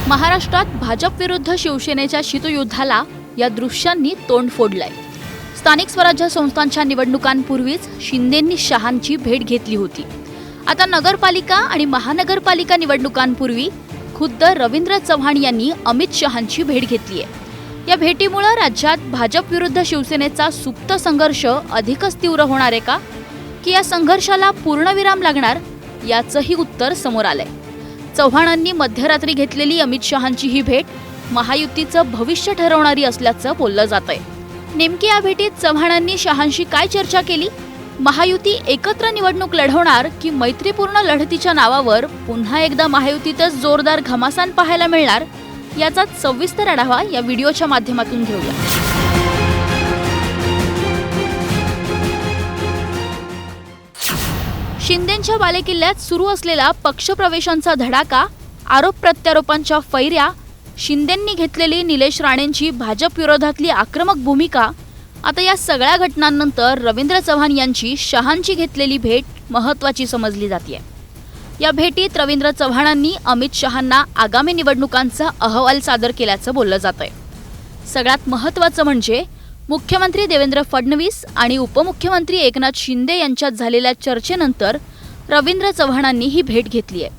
महाराष्ट्रात भाजप विरुद्ध शिवसेनेच्या शीतयुद्धाला या दृश्यांनी तोंड फोडलंय। स्थानिक स्वराज्य संस्थांच्या निवडणुकांपूर्वीच शिंदेंनी शहांची भेट घेतली होती। आता नगरपालिका आणि महानगरपालिका निवडणुकांपूर्वी खुद्द रवींद्र चव्हाण यांनी अमित शहांची भेट घेतली आहे। या भेटीमुळे राज्यात भाजप विरुद्ध शिवसेनेचा सुप्त संघर्ष अधिकच तीव्र होणार आहे का, की या संघर्षाला पूर्णविराम लागणार, याचंही उत्तर समोर आलंय। चव्हाणांनी मध्यरात्री घेतलेली अमित शहांची ही भेट महायुतीचं भविष्य ठरवणारी असल्याचं बोललं जातंय। नेमकी या भेटीत चव्हाणांनी शहांशी काय चर्चा केली? महायुती एकत्र निवडणूक लढवणार की मैत्रीपूर्ण लढतीच्या नावावर पुन्हा एकदा महायुतीतच जोरदार घमासान पाहायला मिळणार, याचा सविस्तर आढावा या व्हिडिओच्या माध्यमातून घेऊया। शिंदेंच्या बालेकिल्ल्यात सुरू असलेला पक्षप्रवेशांचा धडाका, आरोप प्रत्यारोपांच्या फैर्या, शिंदेंनी घेतलेली निलेश राणेंची भाजप विरोधातली आक्रमक भूमिका, आता या सगळ्या घटनांनंतर रवींद्र चव्हाण यांची शहांची घेतलेली भेट महत्त्वाची समजली जाते। या भेटीत रवींद्र चव्हाणांनी अमित शहांना आगामी निवडणुकांचा अहवाल सादर केल्याचं बोललं जातंय। सगळ्यात महत्त्वाचं म्हणजे मुख्यमंत्री देवेंद्र फडणवीस आणि उपमुख्यमंत्री एकनाथ शिंदे यांच्यात झालेल्या चर्चेनंतर रवींद्र चव्हाणांनी ही भेट घेतली आहे।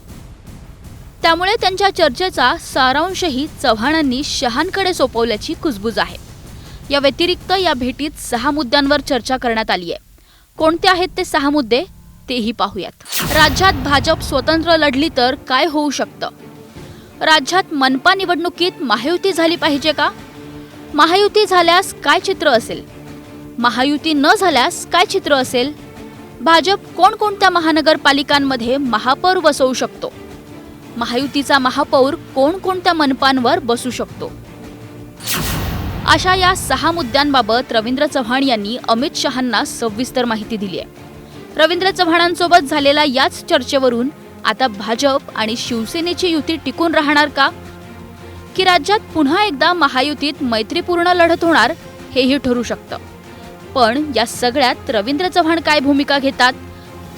त्यामुळे त्यांच्या चर्चेचा सारांशही चव्हाणांनी शहांकडे सोपवल्याची कुजबूज आहे। या व्यतिरिक्त या भेटीत 6 मुद्द्यांवर चर्चा करण्यात आली आहे। कोणते आहेत ते 6 मुद्दे तेही पाहूयात। राज्यात भाजप स्वतंत्र लढली तर काय होऊ शकतं? राज्यात मनपा निवडणुकीत महायुती झाली पाहिजे का? महायुती झाल्यास काय चित्र असेल? महायुती न झाल्यास काय चित्र असेल? भाजप कोणकोणत्या महानगरपालिकांमध्ये महापौर बसवू शकतो? महायुतीचा महापौर कोणकोणत्या मनपांवर बसू शकतो? अशा या 6 मुद्द्यांबाबत रवींद्र चव्हाण यांनी अमित शहांना सविस्तर माहिती दिली आहे। रवींद्र चव्हाणांसोबत झालेल्या याच चर्चेवरून आता भाजप आणि शिवसेनेची युती टिकून राहणार का, की राज्यात पुन्हा एकदा महायुतीत मैत्रीपूर्ण लढत होणार, हेही ठरू शकतं। पण या सगळ्यात रवींद्र चव्हाण काय भूमिका घेतात?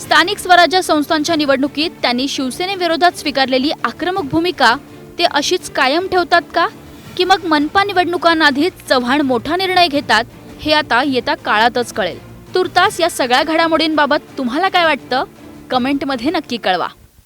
स्थानिक स्वराज्य संस्थांच्या निवडणुकीत त्यांनी शिवसेनेविरोधात स्वीकारलेली आक्रमक भूमिका ते अशीच कायम ठेवतात का, की मग मनपा निवडणुकांआधीच चव्हाण मोठा निर्णय घेतात, हे आता येत्या काळातच कळेल। तुर्तास या सगळ्या घडामोडींबाबत तुम्हाला काय वाटतं? कमेंटमध्ये नक्की कळवा।